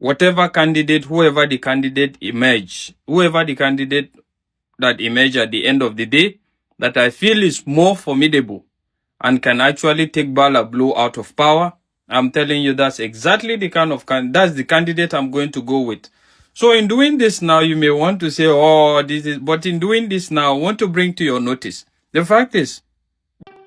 whatever candidate, whoever the candidate that emerge at the end of the day, that I feel is more formidable and can actually take Bala Blue out of power, I'm telling you that's exactly the kind of that's the candidate I'm going to go with. So in doing this now, you may want to say, oh, but in doing this now, I want to bring to your notice. The fact is,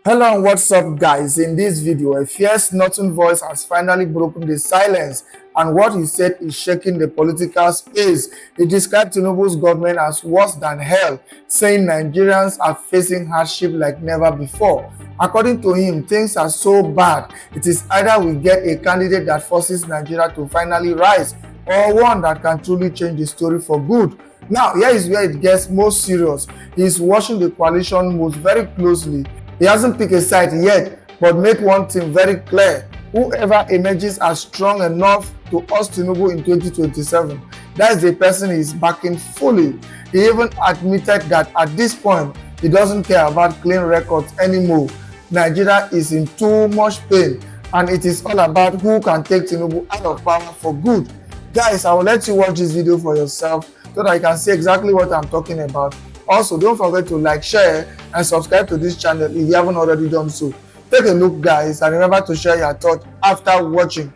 hello and what's up guys. In this video, a fierce northern voice has finally broken the silence, and what he said is shaking the political space. He described Tinubu's government as worse than hell, saying Nigerians are facing hardship like never before. According to him, things are so bad, it is either we get a candidate that forces Nigeria to finally rise, or one that can truly change the story for good. Now, here is where it gets most serious. He is watching the coalition moves very closely. He hasn't picked a side yet, but make one thing very clear. Whoever emerges as strong enough to oust Tinubu in 2027, that is the person he is backing fully. He even admitted that at this point, he doesn't care about clean records anymore. Nigeria is in too much pain, and it is all about who can take Tinubu out of power for good. Guys, I will let you watch this video for yourself so that you can see exactly what I'm talking about. Also, don't forget to like, share, and subscribe to this channel if you haven't already done so. Take a look, guys, and remember to share your thoughts after watching.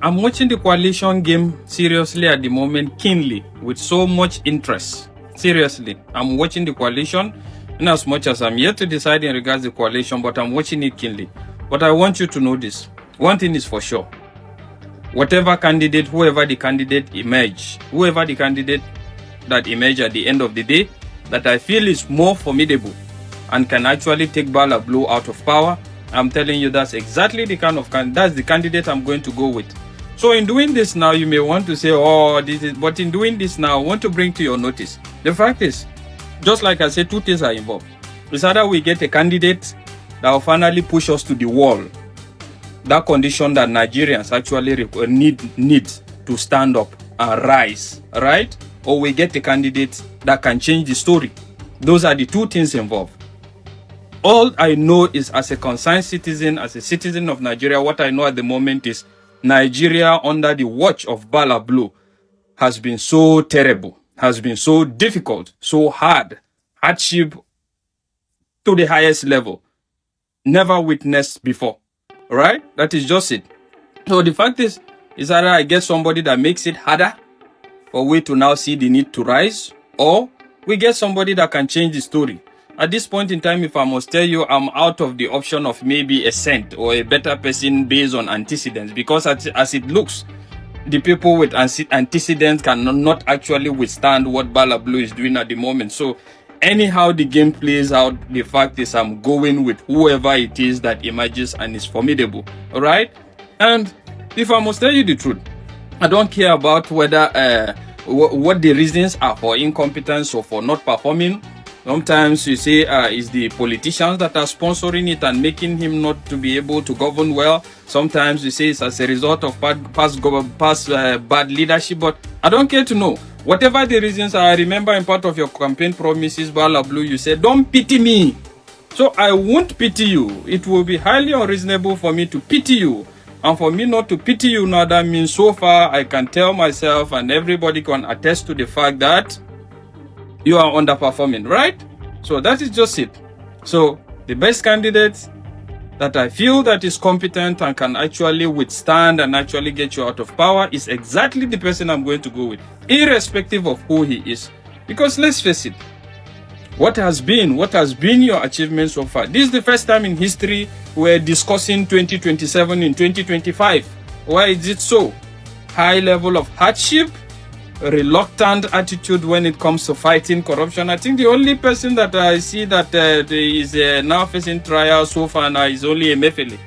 I'm watching the coalition game seriously at the moment, keenly, with so much interest. Seriously, I'm watching the coalition, in as much as I'm yet to decide in regards to the coalition, but I'm watching it keenly. But I want you to know this. One thing is for sure. Whoever the candidate that emerge at the end of the day, that I feel is more formidable and can actually take Bala Blue out of power, I'm telling you that's exactly the kind of that's the candidate I'm going to go with. So in doing this now, you may want to say, oh, but in doing this now, I want to bring to your notice. The fact is, just like I said, two things are involved. It's either we get a candidate that will finally push us to the wall, that condition that Nigerians actually need to stand up and rise, right? Or we get a candidate that can change the story. Those are the two things involved. All I know is, as a concerned citizen, as a citizen of Nigeria, what I know at the moment is Nigeria under the watch of Bala Blue has been so terrible, has been so difficult, so hardship to the highest level, never witnessed before, right? That is just it. So the fact is either I get somebody that makes it harder for we to now see the need to rise, or we get somebody that can change the story. At this point in time, if I must tell you, I'm out of the option of maybe a saint or a better person based on antecedents, because as it looks, the people with antecedents cannot actually withstand what Bala Blue is doing at the moment. So anyhow the game plays out, the fact is I'm going with whoever it is that emerges and is formidable. All right? And if I must tell you the truth, I don't care about whether what the reasons are for incompetence or for not performing. Sometimes you say it's the politicians that are sponsoring it and making him not to be able to govern well. Sometimes you say it's as a result of past bad leadership. But I don't care to know. Whatever the reasons are, I remember in part of your campaign promises, Bala Blue, you said, don't pity me. So I won't pity you. It will be highly unreasonable for me to pity you. And for me not to pity you now, that means so far I can tell myself and everybody can attest to the fact that you are underperforming, right? So that is just it. So the best candidate that I feel that is competent and can actually withstand and actually get you out of power is exactly the person I'm going to go with, irrespective of who he is. Because let's face it, what has been your achievement so far? This is the first time in history we're discussing 2027 in 2025. Why is it so? High level of hardship, reluctant attitude when it comes to fighting corruption. I think the only person that I see that is now facing trial so far now is only Emefiele,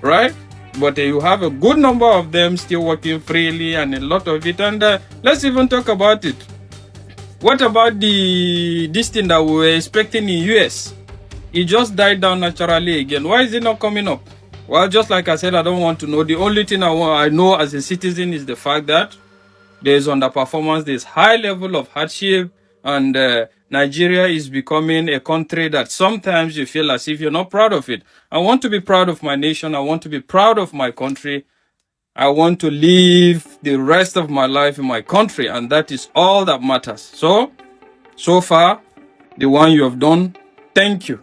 right? But you have a good number of them still working freely and a lot of it. And let's even talk about it. What about this thing that we were expecting in US? It just died down naturally again. Why is it not coming up? Well, just like I said, I don't want to know. The only thing I know as a citizen is the fact that there is underperformance, there is high level of hardship, and Nigeria is becoming a country that sometimes you feel as if you're not proud of it. I want to be proud of my nation. I want to be proud of my country. I want to live the rest of my life in my country, and that is all that matters. So far, the one you have done, thank you.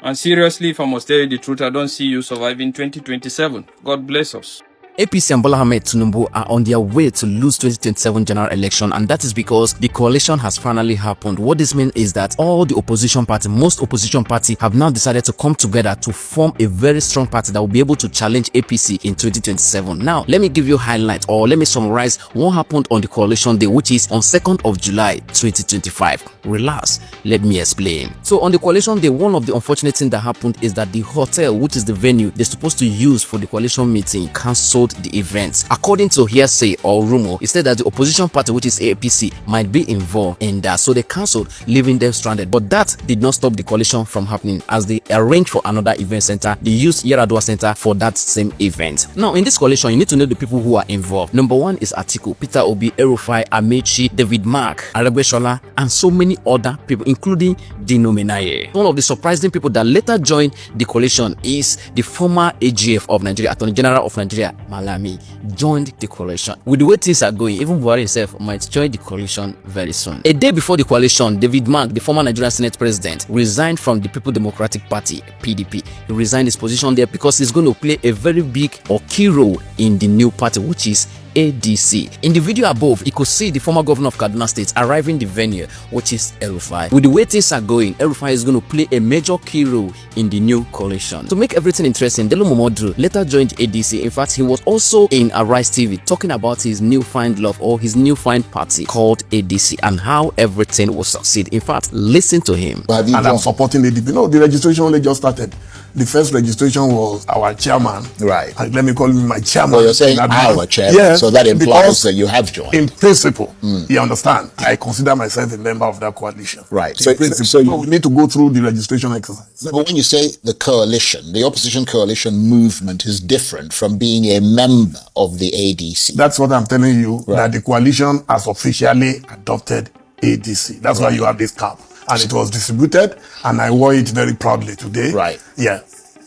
And seriously, if I must tell you the truth, I don't see you surviving 2027. God bless us. APC and Bola Ahmed Tinubu are on their way to lose 2027 general election, and that is because the coalition has finally happened. What this means is that all the opposition party, most opposition party, have now decided to come together to form a very strong party that will be able to challenge APC in 2027. Now, let me give you highlights, or let me summarize what happened on the coalition day, which is on 2nd of July 2025. Relax, let me explain. So on the coalition day, one of the unfortunate things that happened is that the hotel, which is the venue they're supposed to use for the coalition meeting, cancelled the event. According to hearsay or rumor, it said that the opposition party, which is APC, might be involved in that, so they cancelled, leaving them stranded. But that did not stop the coalition from happening, as they arranged for another event center. They used Yaradua Center for that same event. Now, in this coalition, you need to know the people who are involved. Number one is Atiku, Peter Obi, El-Rufai, Amechi, David Mark, aregbesola, and so many other people, including Dino Menaye. One of the surprising people that later joined the coalition is the former AGF of Nigeria, Attorney General of Nigeria, Malami, joined the coalition. With the way things are going, even Buhari himself might join the coalition very soon. A day before the coalition, David Mark, the former Nigerian Senate President, resigned from the People Democratic Party, PDP. He resigned his position there because he's going to play a very big or key role in the new party, which is ADC. In the video above, you could see the former governor of Kaduna State arriving the venue, which is El-Rufai. With the way things are going, El-Rufai is going to play a major key role in the new coalition. To make everything interesting, Delo Momodu later joined ADC. In fact, he was also in Arise TV talking about his newfound love, or his newfound party called ADC, and how everything will succeed. In fact, listen to him. And I'm supporting ADC. No, the registration only just started. The first registration was our chairman. Right. And let me call him my chairman. Well, you're saying our chairman, yes, so that implies that you have joined. In principle, you understand, I consider myself a member of that coalition. Right. So we need to go through the registration exercise. But when you say the coalition, the opposition coalition movement is different from being a member of the ADC. That's what I'm telling you, that the coalition has officially adopted ADC. That's why you have this cap. And it was distributed, and I wore it very proudly today. Right. Yeah.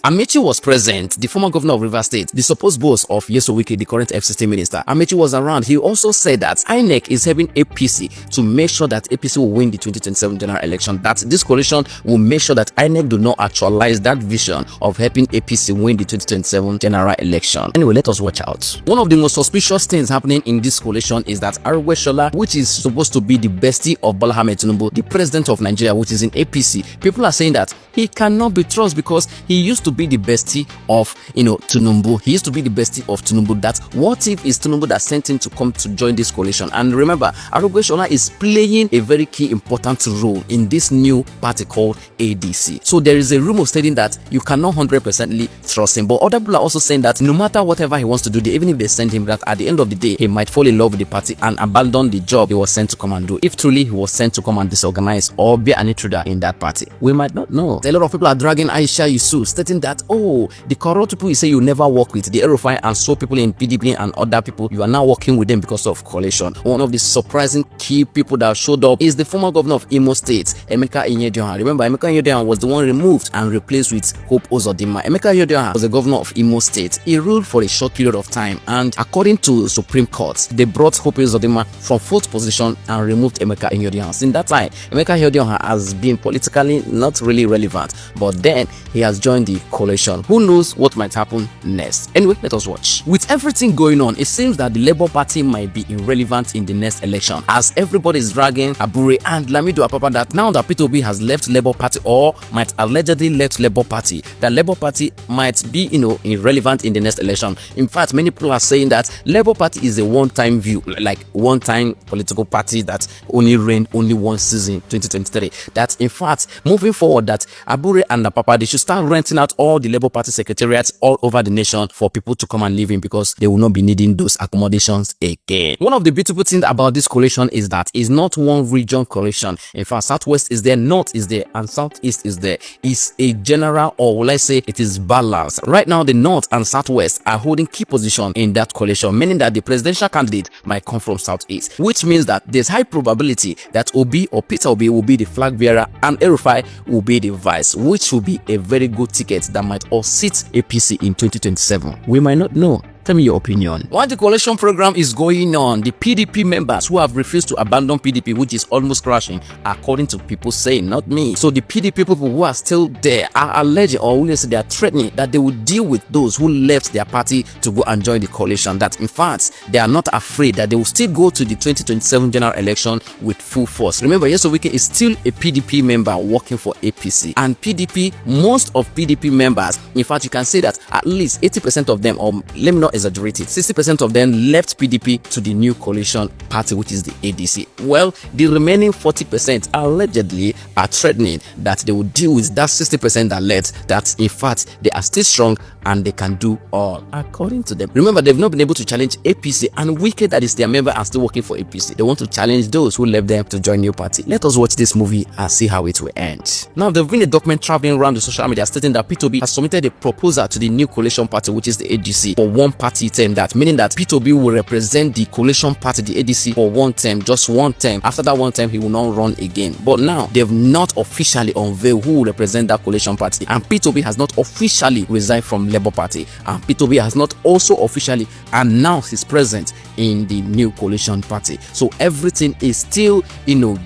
Amechi was present, the former governor of Rivers State, the supposed boss of Nyesom Wike, the current FCT minister. Amechi was around. He also said that INEC is helping APC to make sure that APC will win the 2027 general election, that this coalition will make sure that INEC do not actualize that vision of helping APC win the 2027 general election. Anyway, let us watch out. One of the most suspicious things happening in this coalition is that aregbesola, which is supposed to be the bestie of Bola Ahmed Tinubu, the president of Nigeria, which is in APC, people are saying that he cannot be trusted because he used to be the bestie of Tinubu. He used to be the bestie of Tinubu. That what if it's Tinubu that sent him to come to join this coalition? And remember, aregbesola is playing a very key important role in this new party called ADC. So there is a rumor stating that you cannot 100% trust him, but other people are also saying that no matter whatever he wants to do, even if they send him, that at the end of the day he might fall in love with the party and abandon the job he was sent to come and do, if truly he was sent to come and disorganize or be an intruder in that party. We might not know. A lot of people are dragging Aisha Yusuf, stating that, oh, the corrupt people you say you never work with, the El-Rufai and so people in PDP and other people, you are now working with them because of coalition. One of the surprising key people that showed up is the former governor of Imo State, Emeka Ihedioha. Remember, Emeka Ihedioha was the one removed and replaced with Hope Uzodinma. Emeka Ihedioha was the governor of Imo State. He ruled for a short period of time, and according to Supreme Court, they brought Hope Uzodinma from 4th position and removed Emeka Ihedioha. Since that time, Emeka Ihedioha has been politically not really relevant, but then he has joined the coalition. Who knows what might happen next? Anyway, let us watch. With everything going on, it seems that the Labour Party might be irrelevant in the next election, as everybody is dragging Abure and Lamido Apapa that now that Peter Obi has left Labour Party, or might allegedly left Labour Party, that Labour Party might be irrelevant in the next election. In fact, many people are saying that Labour Party is a one-time view, like one-time political party that only reigned only one season, 2023. That in fact, moving forward, that Abure and Apapa, they should start renting out all the Labour Party secretariats all over the nation for people to come and live in, because they will not be needing those accommodations again. One of the beautiful things about this coalition is that it's not one region coalition. In fact, Southwest is there, North is there, and Southeast is there. It's a general, or will I say it is balanced. Right now, the North and Southwest are holding key position in that coalition, meaning that the presidential candidate might come from Southeast, which means that there's high probability that Obi or Peter Obi will be the flag bearer and El-Rufai will be the vice, which will be a very good ticket that might all seat APC in 2027. We might not know. Tell me your opinion. While the coalition program is going on, the PDP members who have refused to abandon PDP, which is almost crashing, according to people saying, not me. So the PDP people who are still there are alleging, or will say they are threatening that they will deal with those who left their party to go and join the coalition. That in fact, they are not afraid that they will still go to the 2027 general election with full force. Remember, Nyesom Wike is still a PDP member working for APC. And PDP, most of PDP members, in fact, you can say that at least 80% of them, or let me not exaggerate it, 60% of them left PDP to the new coalition party, which is the ADC. Well, the remaining 40% allegedly are threatening that they will deal with that 60% that left, that in fact they are still strong and they can do all according to them. Remember, they've not been able to challenge APC, and Wike, that is their member and still working for APC, they want to challenge those who left them to join new party. Let us watch this movie and see how it will end. Now, there's been a document traveling around the social media stating that P2B has submitted a proposal to the new coalition party, which is the ADC, for one party term, that meaning that P2B will represent the coalition party, the ADC, for one term, just one term. After that one term, he will not run again. But now they've not officially unveiled who will represent that coalition party, and P2B has not officially resigned from Labour Party, and P2B has not also officially announced his presence in the new coalition party. So everything is still,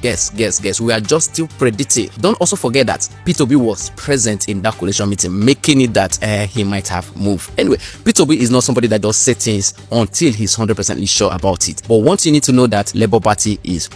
guess. We are just still predicting. Don't also forget that P2B was present in that coalition meeting, making it that he might have moved. Anyway, P2B is not somebody that just say things until he's 100% sure about it. But once you need to know that Labour Party is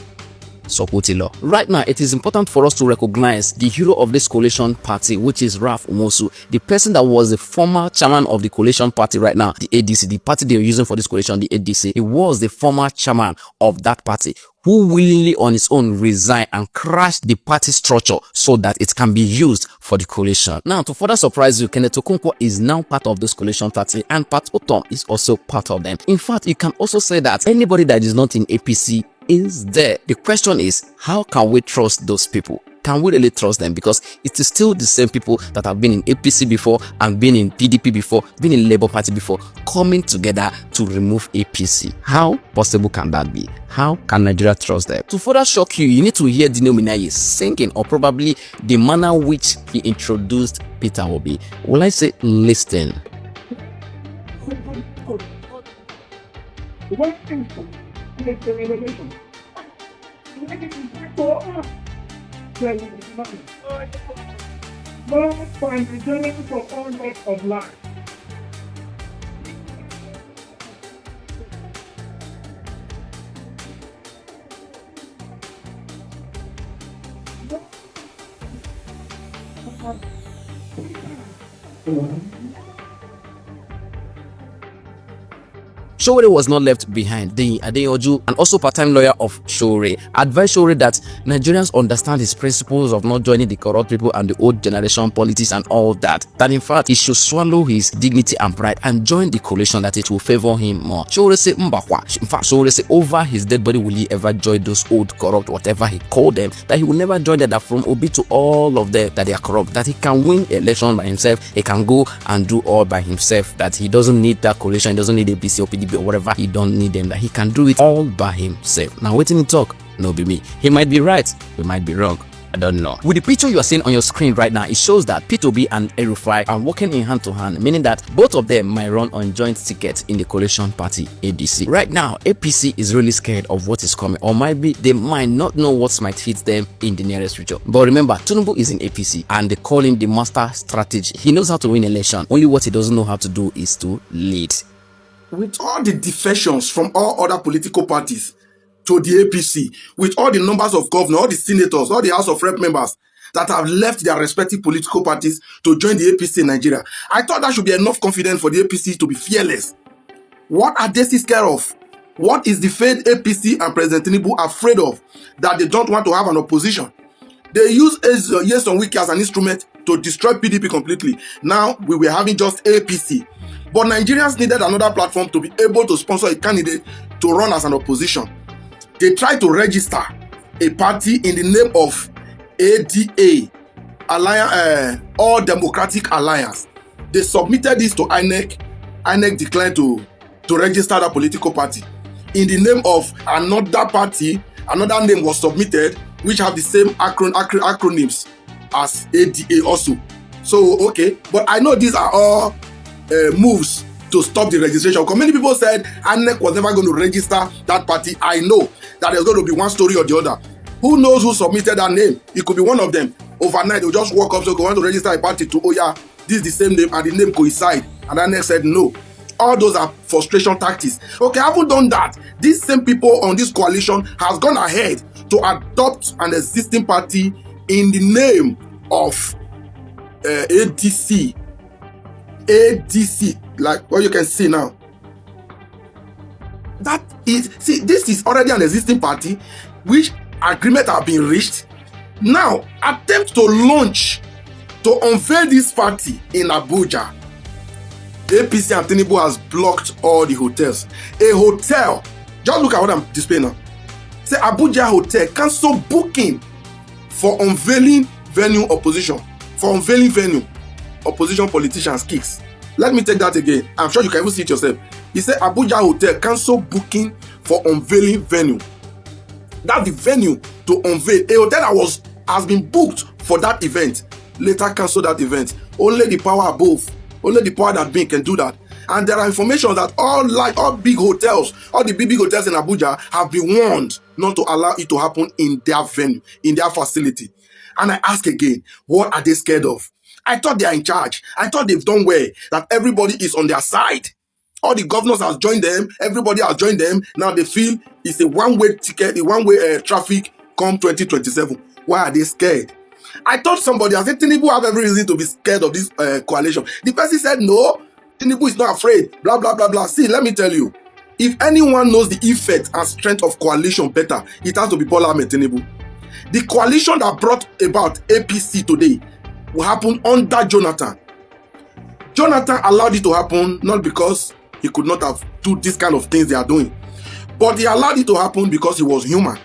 Sokotilo. Right now, it is important for us to recognize the hero of this coalition party, which is Ralph Umosu, the person that was the former chairman of the coalition party right now, the ADC, the party they are using for this coalition, the ADC. He was the former chairman of that party, who willingly on his own resigned and crashed the party structure so that it can be used for the coalition. Now, to further surprise you, Kenneth Okonkwo is now part of this coalition party, and Pat Otom is also part of them. In fact, you can also say that anybody that is not in APC is there. The question is, how can we trust those people? Can we really trust them? Because it is still the same people that have been in APC before and been in PDP before, been in Labour Party before, coming together to remove APC. How possible can that be? How can Nigeria trust them? To further shock you, you need to hear Dino Minaye singing, or probably the manner which he introduced Peter Obi. Will I say listen? Find the journey for all lots of life. Sowore was not left behind. The Adeoju, and also part-time lawyer of Sowore, advised Sowore that Nigerians understand his principles of not joining the corrupt people and the old generation politics and all that. That in fact, he should swallow his dignity and pride and join the coalition, that it will favor him more. Sowore said, Mbakwa. In fact, Sowore said, over his dead body will he ever join those old corrupt, whatever he called them, that he will never join them, that from Obi to all of them, that they are corrupt, that he can win election by himself, he can go and do all by himself, that he doesn't need that coalition, he doesn't need a BC or PDP or whatever, he don't need them, that he can do it all by himself. Now waiting to talk, no be me. He might be right, he might be wrong, I don't know. With the picture you are seeing on your screen right now, it shows that P2B and El-Rufai are working in hand to hand, meaning that both of them might run on joint tickets in the coalition party ADC. Right now, APC is really scared of what is coming, or might be they might not know what might hit them in the nearest future. But remember, Tinubu is in APC and they call him the master strategist. He knows how to win election. Only what he doesn't know how to do is to lead. With all the defections from all other political parties to the APC, with all the numbers of governors, all the senators, all the House of Rep members that have left their respective political parties to join the APC in Nigeria, I thought that should be enough confidence for the APC to be fearless. What are they scared of? What is the failed APC and President Tinubu afraid of that they don't want to have an opposition? They use Nyesom Wike as an instrument to destroy PDP completely. Now we were having just APC. But Nigerians needed another platform to be able to sponsor a candidate to run as an opposition. They tried to register a party in the name of ADA, All Democratic Alliance. They submitted this to INEC. INEC declined to register that political party. In the name of another party, another name was submitted, which have the same acronyms as ADA also. So, okay, but I know these are all moves to stop the registration. Because many people said INEC was never going to register that party. I know that there's going to be one story or the other. Who knows who submitted that name? It could be one of them. Overnight, they'll just walk up, so they want to register a party to, oh yeah, this is the same name, and the name coincide. And INEC said no. All those are frustration tactics. Okay, I haven't done that. These same people on this coalition has gone ahead to adopt an existing party in the name of ADC, like what you can see now. That is, see, this is already an existing party, which agreement have been reached. Now, attempt to launch, to unveil this party in Abuja. APC and Tinubu has blocked all the hotels. A hotel, just look at what I'm displaying now. Say Abuja hotel cancel booking for unveiling venue opposition. For unveiling venue, opposition politicians kicks. Let me take that again. I'm sure you can even see it yourself. He said Abuja hotel cancel booking for unveiling venue. That's the venue to unveil. A hotel that has been booked for that event later cancel that event. Only the power above, only the power that being can do that. And there are information that all big hotels, all the big hotels in Abuja have been warned not to allow it to happen in their venue, in their facility. And I ask again, what are they scared of? I thought they are in charge. I thought they've done well, that everybody is on their side. All the governors have joined them. Everybody has joined them. Now they feel it's a one-way ticket, a one-way traffic come 2027. Why are they scared? I thought somebody, I said, Tinubu have every reason to be scared of this coalition. The person said, no, Tinubu is not afraid, blah, blah, blah, blah. See, let me tell you, if anyone knows the effect and strength of coalition better, it has to be Bola Ahmed Tinubu. The coalition that brought about APC today will happen under Jonathan. Jonathan allowed it to happen not because he could not have do this kind of things they are doing, but he allowed it to happen because he was human.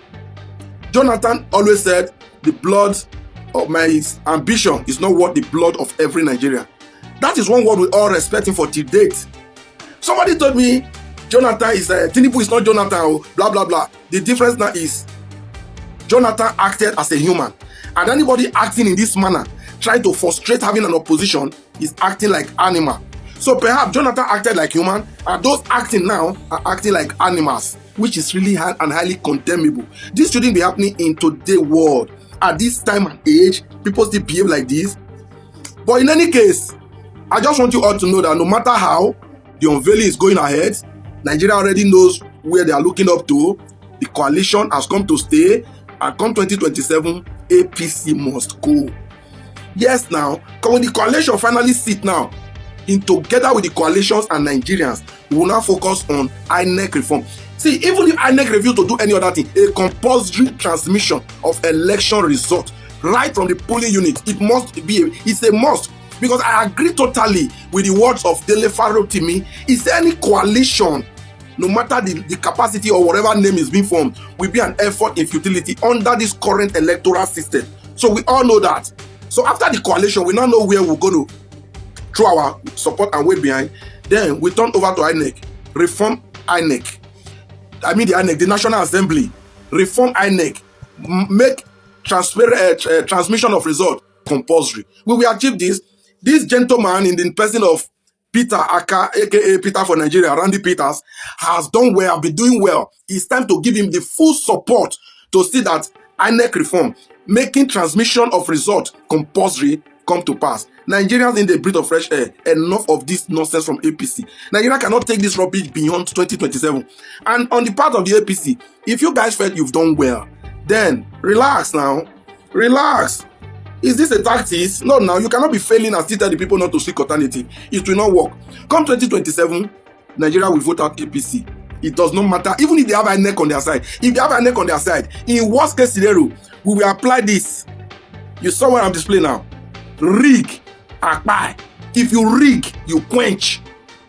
Jonathan always said, the blood of my ambition is not worth the blood of every Nigerian. That is one word we all respect him for till date. Somebody told me Jonathan is Tinubu is not Jonathan, blah blah blah. The difference now is Jonathan acted as a human, and anybody acting in this manner, trying to frustrate having an opposition, is acting like animal. So perhaps Jonathan acted like human, and those acting now are acting like animals, which is really and highly condemnable. This shouldn't be happening in today's world. At this time and age, people still behave like this. But in any case, I just want you all to know that no matter how the unveiling is going ahead, Nigeria already knows where they are looking up to. The coalition has come to stay, and come 2027, APC must go. Yes, now, when the coalition finally sit now, in together with the coalitions and Nigerians, we will now focus on INEC reform. See, even if INEC refuse to do any other thing, a compulsory transmission of election result right from the polling unit, it must be, it's a must. Because I agree totally with the words of Dele Farotimi. Is there any coalition, no matter the capacity or whatever name is being formed, will be an effort in futility under this current electoral system? So we all know that. So after the coalition, we now know where we're going to throw our support and weight behind. Then we turn over to INEC, reform INEC. I mean the INEC, the National Assembly, reform INEC, make transmission of result compulsory. We will achieve this. This gentleman in the person of Peter Aka, aka Peter for Nigeria, Randy Peters, has done well, been doing well. It's time to give him the full support to see that INEC reform, making transmission of result compulsory, come to pass. Nigerians need a breath of fresh air. Enough of this nonsense from APC. Nigeria cannot take this rubbish beyond 2027. And on the part of the APC, if you guys felt you've done well, then relax now. Relax. Is this a tactic? No, now you cannot be failing and still tell the people not to seek alternative. It will not work. Come 2027, Nigeria will vote out APC. It does not matter. Even if they have a neck on their side. If they have a neck on their side, in worst case scenario, we will apply this. You saw what I'm displaying now. Rig, apply. If you rig, you quench.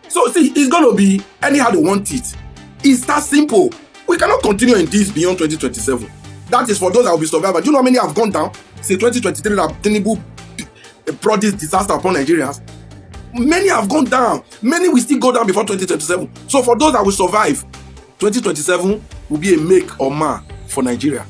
So see, it's going to be anyhow they want it. It's that simple. We cannot continue in this beyond 2027. That is for those that will be survivors. Do you know how many have gone down since 2023 that Tinubu brought this disaster upon Nigerians? Many have gone down. Many will still go down before 2027. So for those that will survive, 2027 will be a make or mar for Nigeria.